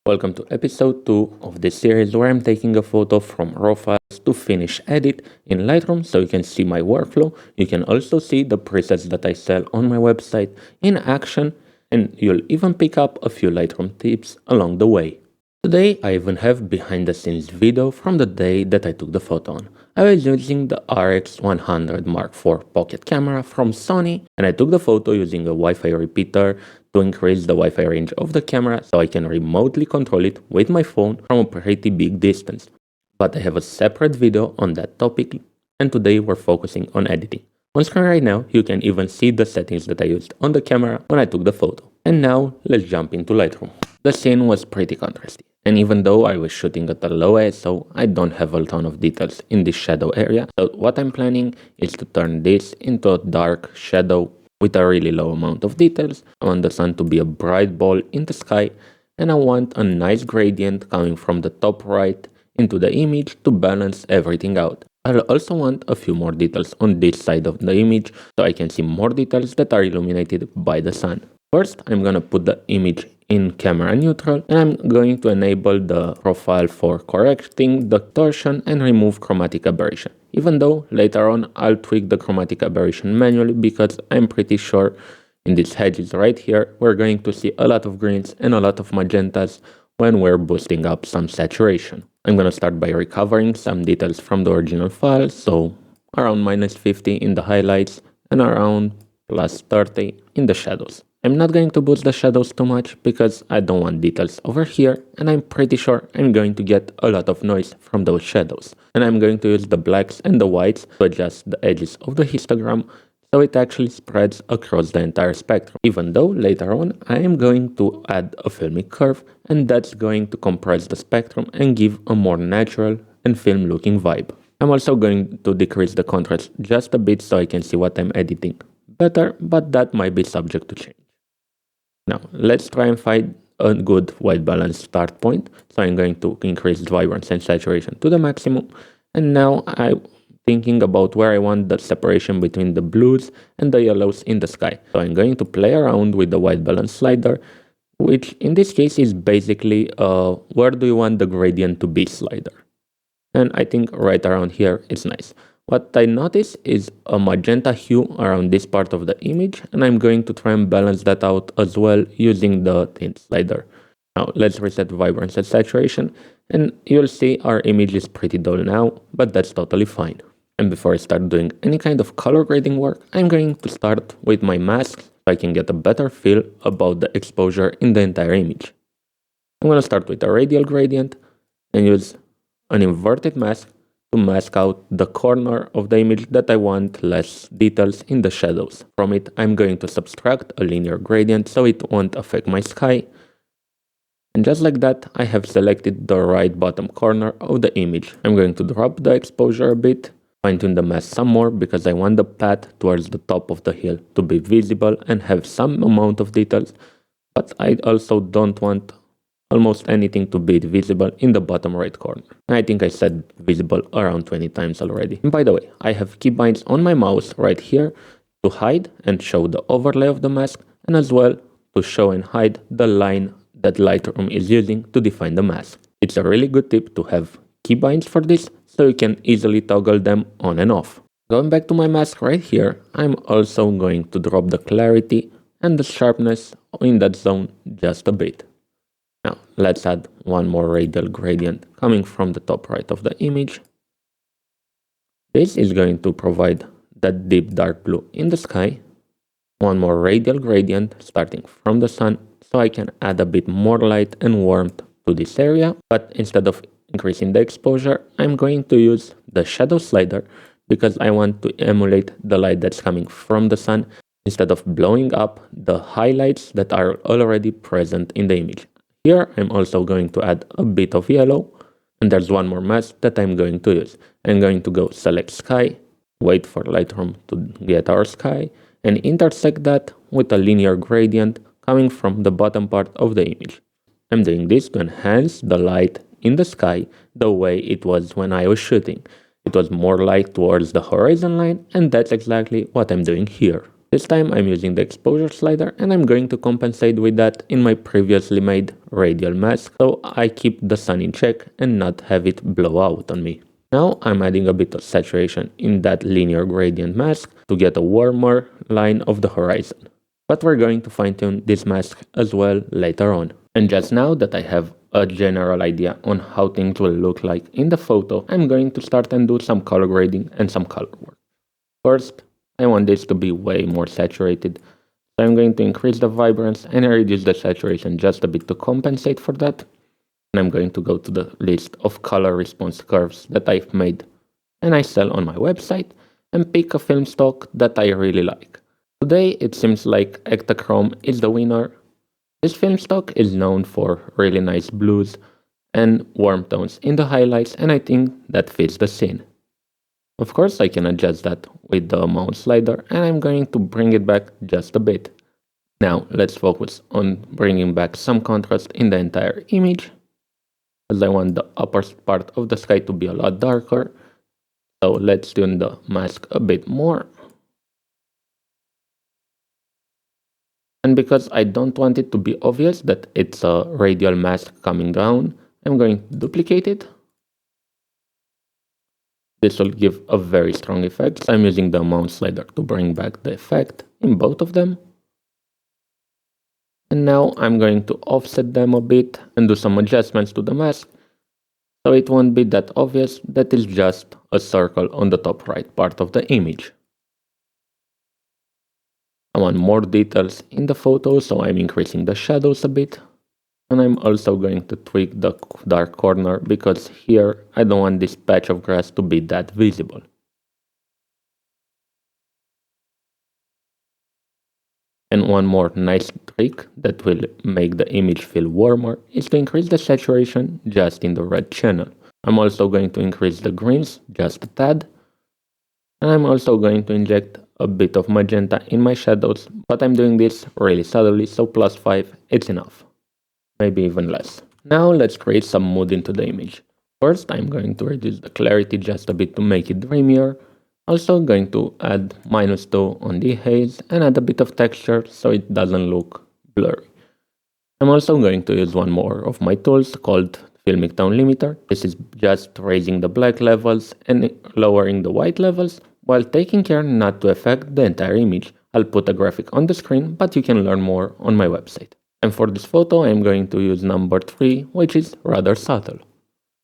Welcome to episode 2 of this series where I'm taking a photo from raw files to finish edit in Lightroom so you can see my workflow. You can also see the presets that I sell on my website in action, and you'll even pick up a few Lightroom tips along the way. Today I even have behind the scenes video from the day that I took the photo on. I was using the RX100 Mark IV pocket camera from Sony, and I took the photo using a Wi-Fi repeater to increase the Wi-Fi range of the camera so I can remotely control it with my phone from a pretty big distance. But I have a separate video on that topic, and today we're focusing on editing. On screen right now, you can even see the settings that I used on the camera when I took the photo. And now, let's jump into Lightroom. The scene was pretty contrasty, and even though I was shooting at a low ISO, I don't have a ton of details in this shadow area, so what I'm planning is to turn this into a dark shadow with a really low amount of details. I want the sun to be a bright ball in the sky, and I want a nice gradient coming from the top right into the image to balance everything out. I'll also want a few more details on this side of the image so I can see more details that are illuminated by the sun. First, I'm gonna put the image in camera neutral, and I'm going to enable the profile for correcting the torsion and remove chromatic aberration. Even though later on I'll tweak the chromatic aberration manually because I'm pretty sure in these hedges right here we're going to see a lot of greens and a lot of magentas when we're boosting up some saturation. I'm gonna start by recovering some details from the original file, so around -50 in the highlights and around +30 in the shadows. I'm not going to boost the shadows too much because I don't want details over here, and I'm pretty sure I'm going to get a lot of noise from those shadows. And I'm going to use the blacks and the whites to adjust the edges of the histogram so it actually spreads across the entire spectrum. Even though later on I am going to add a filmic curve, and that's going to compress the spectrum and give a more natural and film looking vibe. I'm also going to decrease the contrast just a bit so I can see what I'm editing better, but that might be subject to change. Now, let's try and find a good white balance start point. So I'm going to increase the vibrance and saturation to the maximum. And now I'm thinking about where I want the separation between the blues and the yellows in the sky. So I'm going to play around with the white balance slider, which in this case is basically where do you want the gradient to be slider. And I think right around here it's nice. What I notice is a magenta hue around this part of the image, and I'm going to try and balance that out as well using the tint slider. Now let's reset vibrance and saturation, and you'll see our image is pretty dull now, but that's totally fine. And before I start doing any kind of color grading work, I'm going to start with my mask so I can get a better feel about the exposure in the entire image. I'm going to start with a radial gradient and use an inverted mask to mask out the corner of the image that I want less details in the shadows. From it, I'm going to subtract a linear gradient so it won't affect my sky. And just like that, I have selected the right bottom corner of the image. I'm going to drop the exposure a bit, fine-tune the mask some more because I want the path towards the top of the hill to be visible and have some amount of details, but I also don't want almost anything to be visible in the bottom right corner. I think I said visible around 20 times already. And by the way, I have keybinds on my mouse right here to hide and show the overlay of the mask, and as well to show and hide the line that Lightroom is using to define the mask. It's a really good tip to have keybinds for this so you can easily toggle them on and off. Going back to my mask right here, I'm also going to drop the clarity and the sharpness in that zone just a bit. Now, let's add one more radial gradient coming from the top right of the image. This is going to provide that deep dark blue in the sky. One more radial gradient starting from the sun so I can add a bit more light and warmth to this area. But instead of increasing the exposure, I'm going to use the shadow slider because I want to emulate the light that's coming from the sun instead of blowing up the highlights that are already present in the image. Here I'm also going to add a bit of yellow, and there's one more mask that I'm going to use. I'm going to go select sky, wait for Lightroom to get our sky, and intersect that with a linear gradient coming from the bottom part of the image. I'm doing this to enhance the light in the sky the way it was when I was shooting. It was more light towards the horizon line, and that's exactly what I'm doing here. This time I'm using the exposure slider and I'm going to compensate with that in my previously made radial mask so I keep the sun in check and not have it blow out on me. Now I'm adding a bit of saturation in that linear gradient mask to get a warmer line of the horizon. But we're going to fine tune this mask as well later on. And just now that I have a general idea on how things will look like in the photo, I'm going to start and do some color grading and some color work. First, I want this to be way more saturated, so I'm going to increase the vibrance and reduce the saturation just a bit to compensate for that. And I'm going to go to the list of color response curves that I've made and I sell on my website and pick a film stock that I really like. Today it seems like Ektachrome is the winner. This film stock is known for really nice blues and warm tones in the highlights, and I think that fits the scene. Of course I can adjust that with the amount slider and I'm going to bring it back just a bit. Now let's focus on bringing back some contrast in the entire image, as I want the upper part of the sky to be a lot darker. So let's tune the mask a bit more. And because I don't want it to be obvious that it's a radial mask coming down, I'm going to duplicate it. This will give a very strong effect. I'm using the amount slider to bring back the effect in both of them. And now I'm going to offset them a bit and do some adjustments to the mask, so it won't be that obvious that it's just a circle on the top right part of the image. I want more details in the photo, so I'm increasing the shadows a bit. And I'm also going to tweak the dark corner because here I don't want this patch of grass to be that visible. And one more nice trick that will make the image feel warmer is to increase the saturation just in the red channel. I'm also going to increase the greens just a tad. And I'm also going to inject a bit of magenta in my shadows, but I'm doing this really subtly, so +5 it's enough. Maybe even less. Now let's create some mood into the image. First I'm going to reduce the clarity just a bit to make it dreamier. Also going to add -2 on the haze and add a bit of texture so it doesn't look blurry. I'm also going to use one more of my tools called Filmic Tone Limiter. This is just raising the black levels and lowering the white levels while taking care not to affect the entire image. I'll put a graphic on the screen, but you can learn more on my website. And for this photo I'm going to use number 3, which is rather subtle.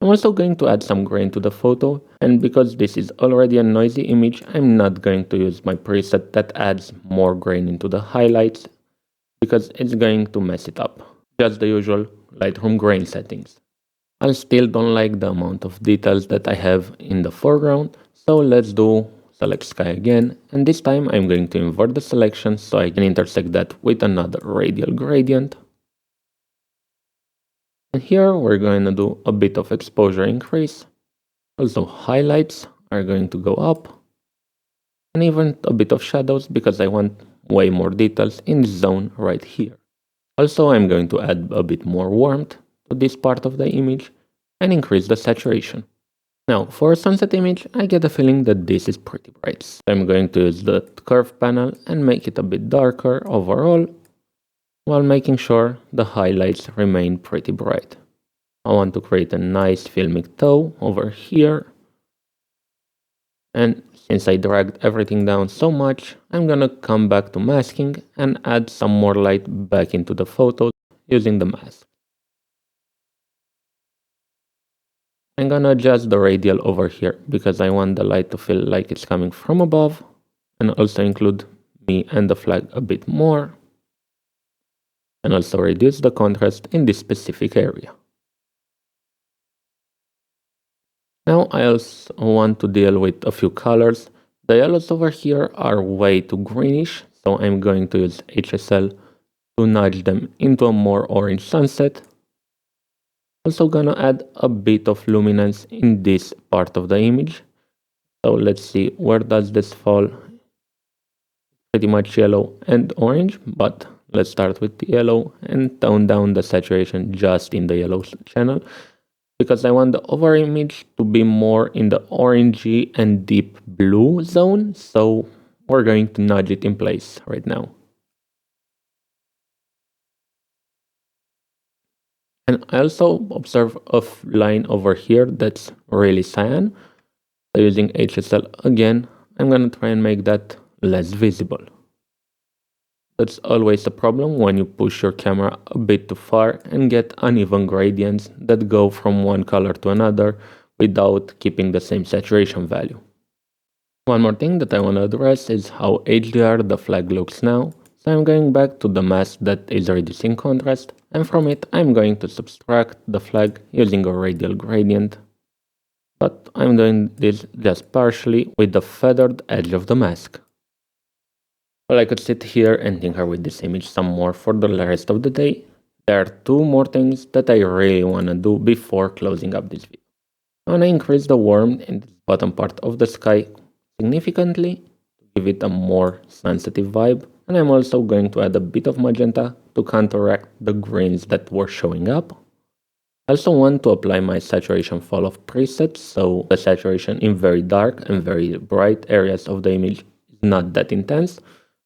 I'm also going to add some grain to the photo, and because this is already a noisy image, I'm not going to use my preset that adds more grain into the highlights because it's going to mess it up. Just the usual Lightroom grain settings. I still don't like the amount of details that I have in the foreground, so let's do select sky again, and this time I'm going to invert the selection so I can intersect that with another radial gradient. And here we're going to do a bit of exposure increase. Also highlights are going to go up, and even a bit of shadows because I want way more details in this zone right here. Also I'm going to add a bit more warmth to this part of the image and increase the saturation. Now for a sunset image I get the feeling that this is pretty bright. So I'm going to use the curve panel and make it a bit darker overall while making sure the highlights remain pretty bright. I want to create a nice filmic toe over here. And since I dragged everything down so much, I'm gonna come back to masking and add some more light back into the photo using the mask. I'm gonna adjust the radial over here because I want the light to feel like it's coming from above, and also include me and the flag a bit more, and also reduce the contrast in this specific area. Now I also want to deal with a few colors. The yellows over here are way too greenish, so I'm going to use HSL to nudge them into a more orange sunset. Also gonna add a bit of luminance in this part of the image. So let's see, where does this fall? Pretty much yellow and orange, but let's start with the yellow and tone down the saturation just in the yellow channel, because I want the over image to be more in the orangey and deep blue zone. So we're going to nudge it in place right now. And I also observe a line over here that's really cyan. So using HSL again, I'm gonna try and make that less visible. That's always a problem when you push your camera a bit too far and get uneven gradients that go from one color to another without keeping the same saturation value. One more thing that I want to address is how HDR the flag looks now. So I'm going back to the mask that is reducing contrast, and from it I'm going to subtract the flag using a radial gradient. But I'm doing this just partially with the feathered edge of the mask. Well, I could sit here and tinker with this image some more for the rest of the day. There are two more things that I really want to do before closing up this video. I want to increase the warmth in the bottom part of the sky significantly to give it a more sensitive vibe, and I'm also going to add a bit of magenta to counteract the greens that were showing up. I also want to apply my saturation fall off presets, so the saturation in very dark and very bright areas of the image is not that intense,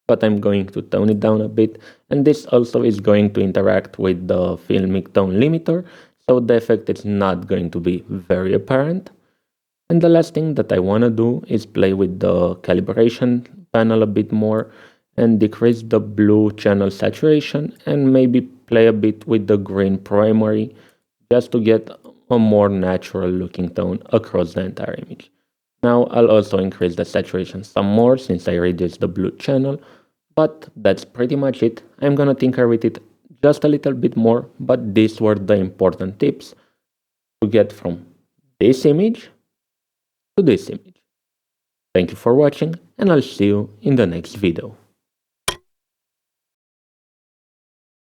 but I'm going to tone it down a bit, and this also is going to interact with the filmic tone limiter, so the effect is not going to be very apparent. And the last thing that I want to do is play with the calibration panel a bit more and decrease the blue channel saturation and maybe play a bit with the green primary just to get a more natural looking tone across the entire image. Now I'll also increase the saturation some more since I reduced the blue channel, but that's pretty much it. I'm gonna tinker with it just a little bit more, but these were the important tips to get from this image to this image. Thank you for watching, and I'll see you in the next video.